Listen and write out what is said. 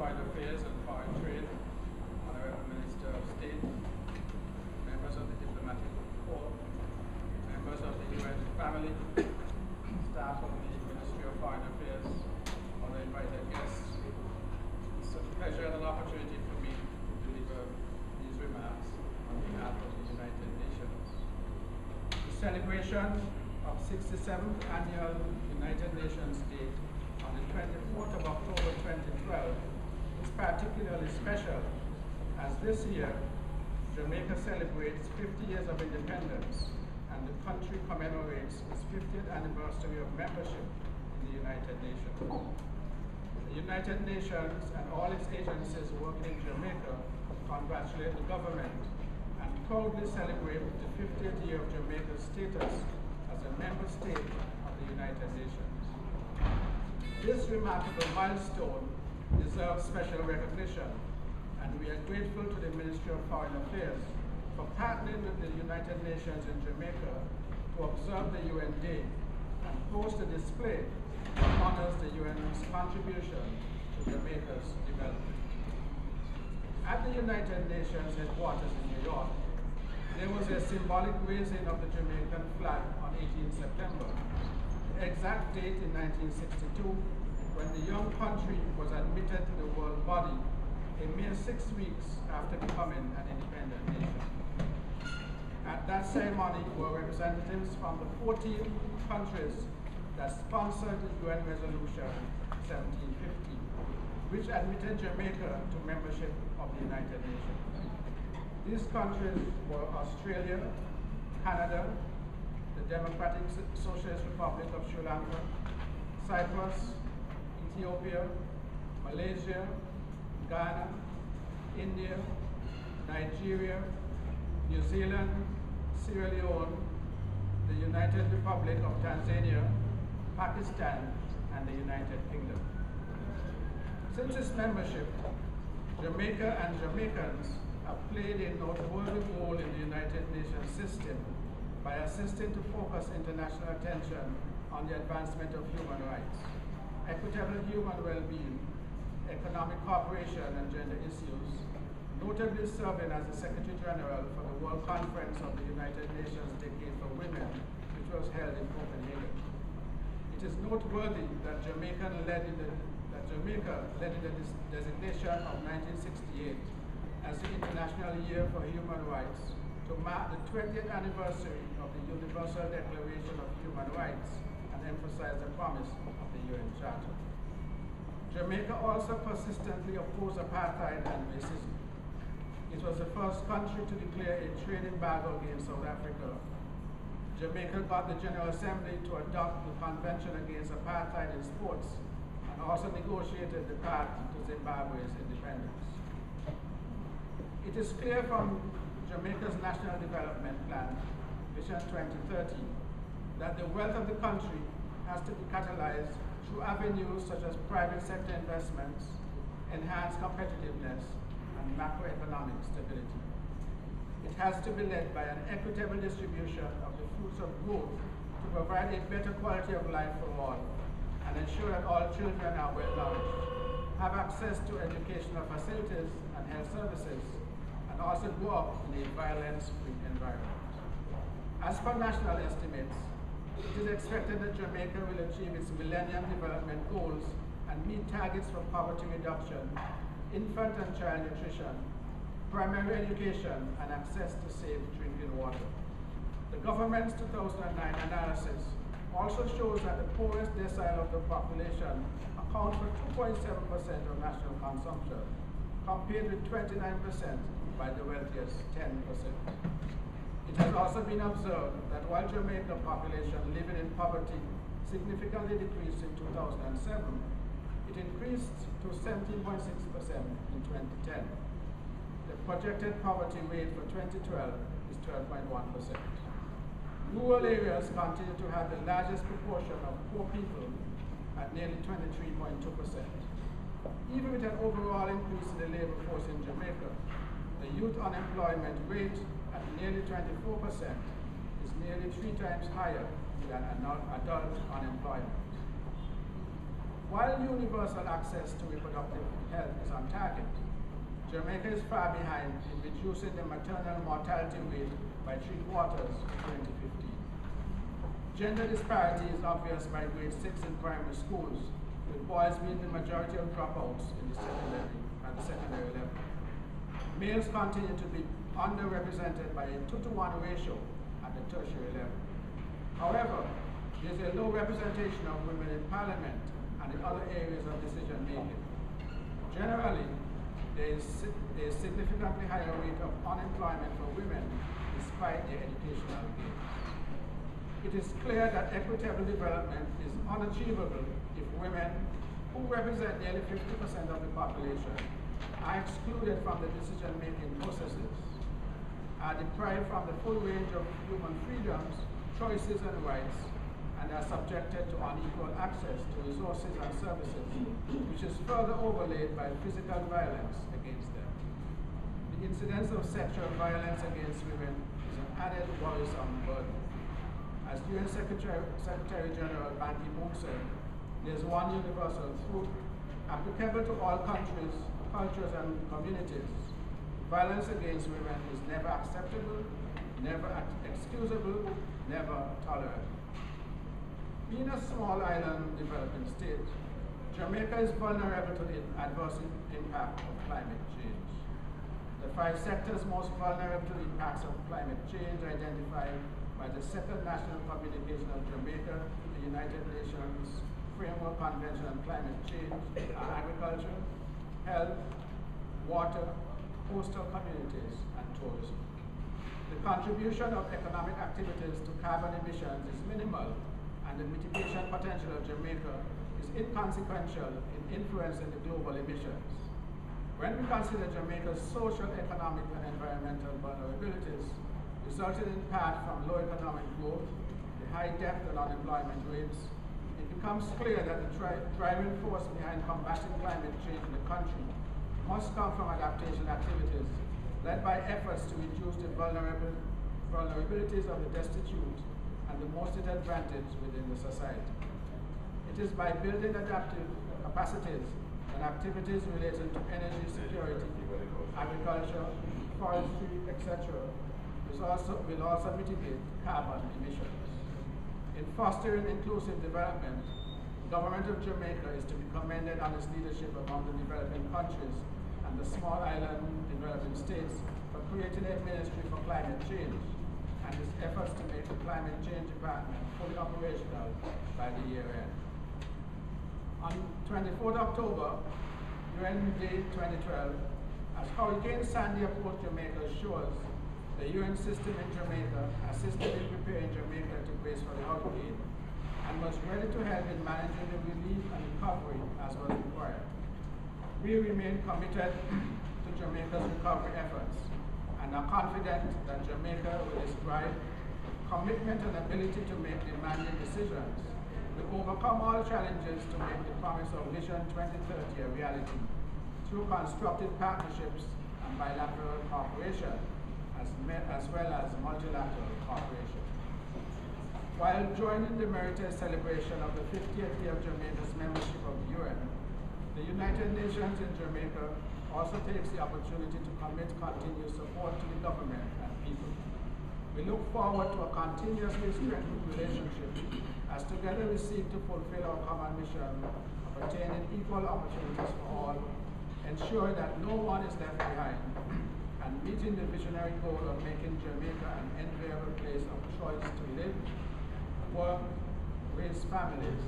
Foreign Affairs and Foreign Trade, Honorable Minister of State, members of the Diplomatic Corps, members of the UN family, staff of the Ministry of Foreign Affairs, other invited guests. It's a pleasure and an opportunity for me to deliver these remarks on behalf of the United Nations. The celebration of 67th Annual United Nations Day on the 24th of October 2012 is particularly special, as this year Jamaica celebrates 50 years of independence and the country commemorates its 50th anniversary of membership in the United Nations. The United Nations and all its agencies working in Jamaica congratulate the government and proudly celebrate the 50th year of Jamaica's status as a member state of the United Nations. This remarkable milestone deserves special recognition, and we are grateful to the Ministry of Foreign Affairs for partnering with the United Nations in Jamaica to observe the UN Day and host a display that honors the UN's contribution to Jamaica's development. At the United Nations headquarters in New York, there was a symbolic raising of the Jamaican flag on 18 September. The exact date in 1962, when the young country was admitted to the world body a mere 6 weeks after becoming an independent nation. At that ceremony were representatives from the 14 countries that sponsored the UN Resolution 1750, which admitted Jamaica to membership of the United Nations. These countries were Australia, Canada, the Democratic Socialist Republic of Sri Lanka, Cyprus, Ethiopia, Malaysia, Ghana, India, Nigeria, New Zealand, Sierra Leone, the United Republic of Tanzania, Pakistan, and the United Kingdom. Since its membership, Jamaica and Jamaicans have played a noteworthy role in the United Nations system by assisting to focus international attention on the advancement of human rights, equitable human well-being, economic cooperation and gender issues, notably serving as the Secretary General for the World Conference of the United Nations Decade for Women, which was held in Copenhagen. It is noteworthy that Jamaica led in the designation of 1968 as the International Year for Human Rights to mark the 20th anniversary of the Universal Declaration of Human Rights and emphasize the promise of the UN Charter. Jamaica also persistently opposed apartheid and racism. It was the first country to declare a trade embargo against South Africa. Jamaica got the General Assembly to adopt the Convention Against Apartheid in Sports and also negotiated the path to Zimbabwe's independence. It is clear from Jamaica's National Development Plan, Vision 2030, that the wealth of the country has to be catalyzed through avenues such as private sector investments, enhanced competitiveness, and macroeconomic stability. It has to be led by an equitable distribution of the fruits of growth to provide a better quality of life for all and ensure that all children are well nourished, have access to educational facilities and health services, and also grow up in a violence-free environment. As per national estimates, it is expected that Jamaica will achieve its Millennium Development Goals and meet targets for poverty reduction, infant and child nutrition, primary education, and access to safe drinking water. The government's 2009 analysis also shows that the poorest decile of the population account for 2.7% of national consumption, compared with 29% by the wealthiest 10%. It has also been observed that while Jamaican population living in poverty significantly decreased in 2007, it increased to 17.6% in 2010. The projected poverty rate for 2012 is 12.1%. Rural areas continue to have the largest proportion of poor people at nearly 23.2%. Even with an overall increase in the labor force in Jamaica, the youth unemployment rate at nearly 24% is nearly 3 times higher than adult unemployment. While universal access to reproductive health is on target, Jamaica is far behind in reducing the maternal mortality rate by 3/4 in 2015. Gender disparity is obvious by grade 6 in primary schools, with boys being the majority of dropouts in the secondary level. Males continue to be underrepresented by a 2-to-1 ratio at the tertiary level. However, there is a low representation of women in parliament and in other areas of decision making. Generally, there is significantly higher rate of unemployment for women despite their educational gains. It is clear that equitable development is unachievable if women, who represent nearly 50% of the population, are excluded from the decision-making processes, are deprived from the full range of human freedoms, choices, and rights, and are subjected to unequal access to resources and services, which is further overlaid by physical violence against them. The incidence of sexual violence against women is an added worrisome burden. As UN Secretary General Ban Ki-moon said, there is one universal truth applicable to all countries, cultures, and communities. Violence against women is never acceptable, never excusable, never tolerable. Being a small island developing state, Jamaica is vulnerable to the adverse impact of climate change. The 5 sectors most vulnerable to the impacts of climate change identified by the Second National Communication of Jamaica, the United Nations Framework Convention on Climate Change, are agriculture, health, water, coastal communities, and tourism. The contribution of economic activities to carbon emissions is minimal, and the mitigation potential of Jamaica is inconsequential in influencing the global emissions. When we consider Jamaica's social, economic, and environmental vulnerabilities, resulting in part from low economic growth, the high debt and unemployment rates, it becomes clear that the driving force behind combating climate change in the country must come from adaptation activities led by efforts to reduce the vulnerabilities of the destitute and the most disadvantaged within the society. It is by building adaptive capacities and activities related to energy security, agriculture, forestry, etc., will also mitigate carbon emissions. In fostering inclusive development, the government of Jamaica is to be commended on its leadership among the developing countries and the small island developing states for creating a ministry for climate change and its efforts to make the climate change department fully operational by the year end. On 24th October, UN Day 2012, as Hurricane Sandy approached Jamaica's shores, the UN system in Jamaica assisted in preparing Jamaica to brace for the hurricane and was ready to help in managing the relief and recovery as was required. We remain committed to Jamaica's recovery efforts and are confident that Jamaica, with its drive, commitment, and ability to make demanding decisions, will overcome all challenges to make the promise of Vision 2030 a reality through constructive partnerships and bilateral cooperation, as well as multilateral cooperation. While joining the meritorious celebration of the 50th year of Jamaica's membership of the UN, the United Nations in Jamaica also takes the opportunity to commit continuous support to the government and people. We look forward to a continuously strengthened relationship as together we seek to fulfill our common mission of attaining equal opportunities for all, ensuring that no one is left behind, and meeting the visionary goal of making Jamaica an enviable place of choice to live, work, raise families,